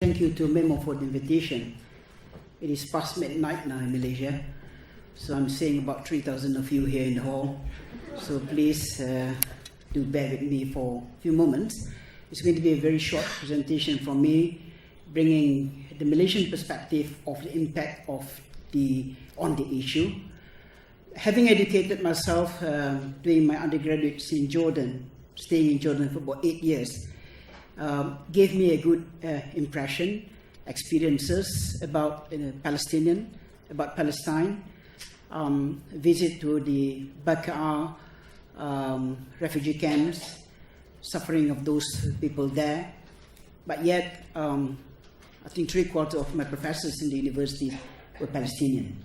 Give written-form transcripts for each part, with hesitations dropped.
Thank you to MEMO for the invitation. It is past midnight now in Malaysia, so I'm seeing about 3,000 of you here in the hall. So please do bear with me for a few moments. It's going to be a very short presentation from me, bringing the Malaysian perspective of the impact of on the issue. Having educated myself doing my undergraduates in Jordan, staying in Jordan for about 8 years, gave me a good impression, experiences about Palestine, visit to the Baqaa refugee camps, suffering of those people there. But yet, I think 3/4 of my professors in the university were Palestinian.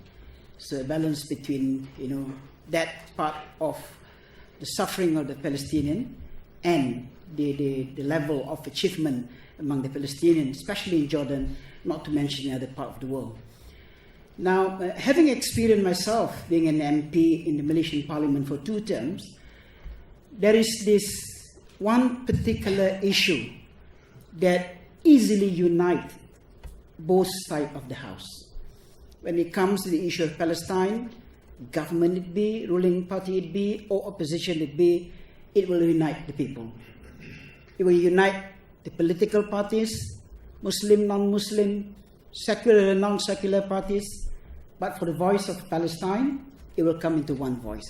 So a balance between that part of the suffering of the Palestinian and the level of achievement among the Palestinians, especially in Jordan, not to mention the other part of the world. Now, having experienced myself being an MP in the Malaysian Parliament for 2 terms, there is this one particular issue that easily unites both sides of the House. When it comes to the issue of Palestine, government it be, ruling party it be, or opposition it be, it will unite the people. It will unite the political parties, Muslim, non-Muslim, secular and non-secular parties, but for the voice of Palestine, it will come into one voice.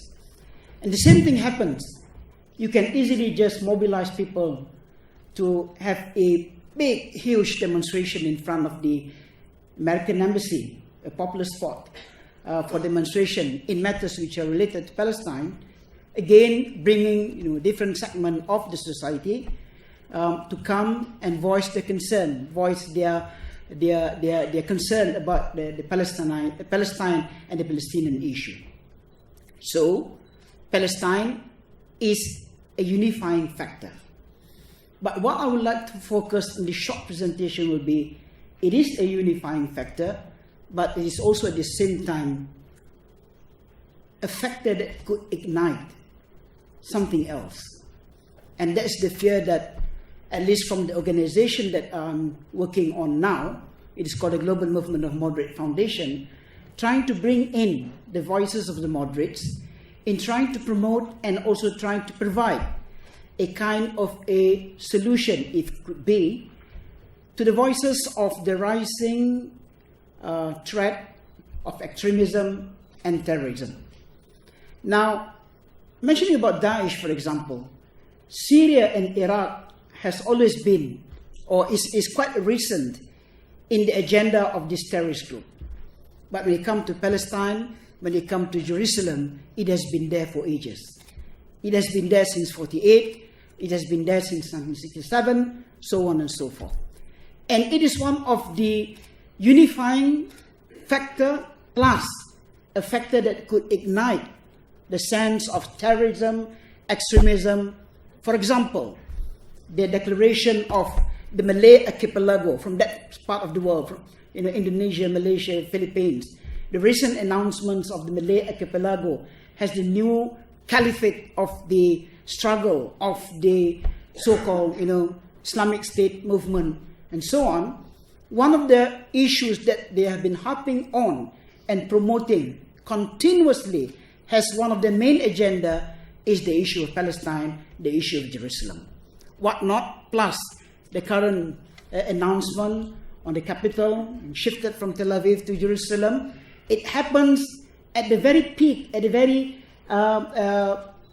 And the same thing happens. You can easily just mobilize people to have a big, huge demonstration in front of the American Embassy, a popular spot for demonstration in matters which are related to Palestine, again bringing different segments of the society to come and voice their concern, voice their concern about the Palestine and the Palestinian issue. So, Palestine is a unifying factor. But what I would like to focus in this short presentation will be, it is a unifying factor, but it is also at the same time a factor that could ignite something else. And that's the fear that, at least from the organization that I'm working on now, it is called the Global Movement of Moderate Foundation, trying to bring in the voices of the moderates in trying to promote and also trying to provide a kind of a solution, if it could be, to the voices of the rising threat of extremism and terrorism. Now, mentioning about Daesh, for example, Syria and Iraq has always been, or is quite recent in the agenda of this terrorist group. But when it comes to Palestine, when it comes to Jerusalem, it has been there for ages. It has been there since 1948, it has been there since 1967, so on and so forth. And it is one of the unifying factor plus a factor that could ignite the sense of terrorism, extremism. For example, the declaration of the Malay archipelago from that part of the world, from Indonesia, Malaysia, Philippines. The recent announcements of the Malay archipelago has the new caliphate of the struggle of the so-called Islamic State movement and so on. One of the issues that they have been harping on and promoting continuously has one of the main agenda is the issue of Palestine, the issue of Jerusalem. What not, plus the current announcement on the capital, shifted from Tel Aviv to Jerusalem. It happens at the very peak, at the very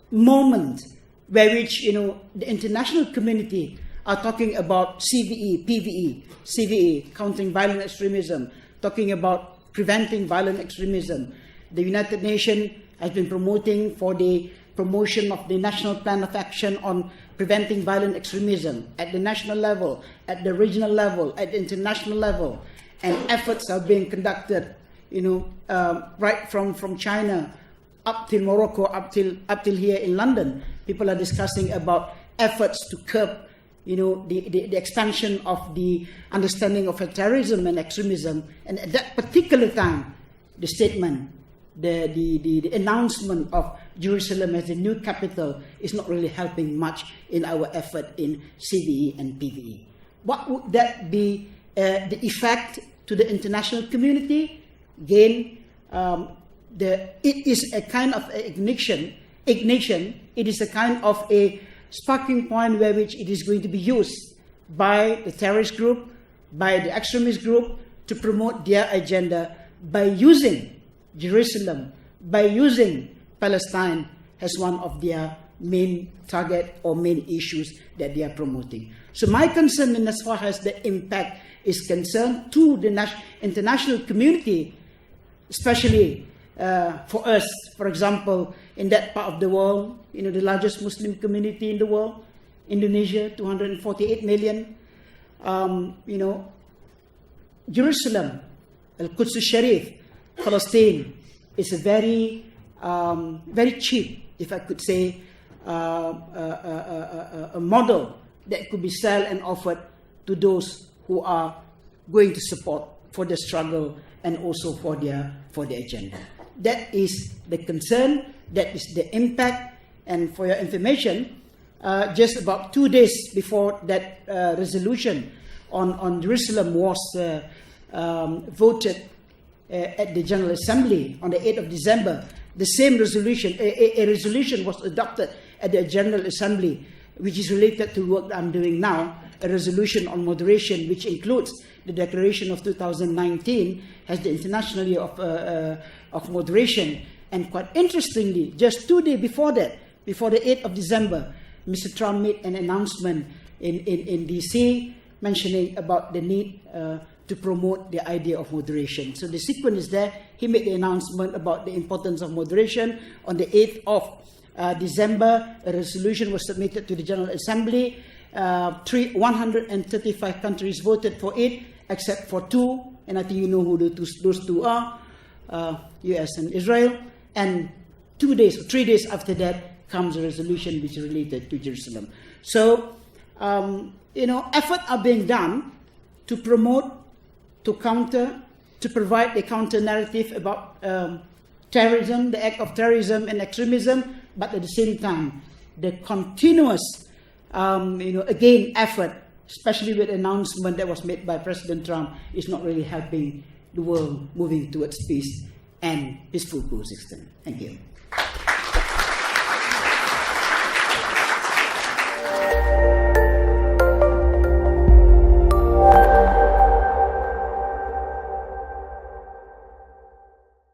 moment where which the international community are talking about CVE, PVE, CVE, countering violent extremism, talking about preventing violent extremism. The United Nations has been promoting for the promotion of the National Plan of Action on preventing violent extremism at the national level, at the regional level, at the international level. And efforts are being conducted, right from China up till Morocco, up till here in London. People are discussing about efforts to curb the expansion of the understanding of terrorism and extremism. And at that particular time, the statement, the announcement of Jerusalem as the new capital is not really helping much in our effort in CVE and PVE. What would that be the effect to the international community. Again, it is a kind of ignition. It is a kind of a sparking point where which it is going to be used by the terrorist group, by the extremist group, to promote their agenda by using Jerusalem, by using Palestine as one of their main target or main issues that they are promoting. So my concern in as far as the impact is concerned to the international community, especially for us, for example, in that part of the world, the largest Muslim community in the world, Indonesia, 248 million, Jerusalem, Al-Quds Sharif, Palestine, is a very, very cheap, if I could say, a model that could be sold and offered to those who are going to support for the struggle and also for their agenda. That is the concern, that is the impact. And for your information, just about 2 days before that resolution on Jerusalem was voted at the General Assembly on the 8th of December, the same resolution, a resolution was adopted at the General Assembly, which is related to what I'm doing now, a resolution on moderation, which includes the Declaration of 2019 as the International Year of Moderation. And quite interestingly, just 2 days before that, before the 8th of December, Mr. Trump made an announcement in D.C. mentioning about the need to promote the idea of moderation. So the sequence is there. He made the announcement about the importance of moderation. On the 8th of December, a resolution was submitted to the General Assembly. 135 countries voted for it, except for 2, and I think you know who those 2 are, US and Israel. And 2 days, 3 days after that, comes a resolution which is related to Jerusalem. So, efforts are being done to promote, to counter, to provide a counter narrative about terrorism, the act of terrorism and extremism, but at the same time, the continuous, again, effort, especially with the announcement that was made by President Trump, is not really helping the world moving towards peace and peaceful coexistence. Thank you.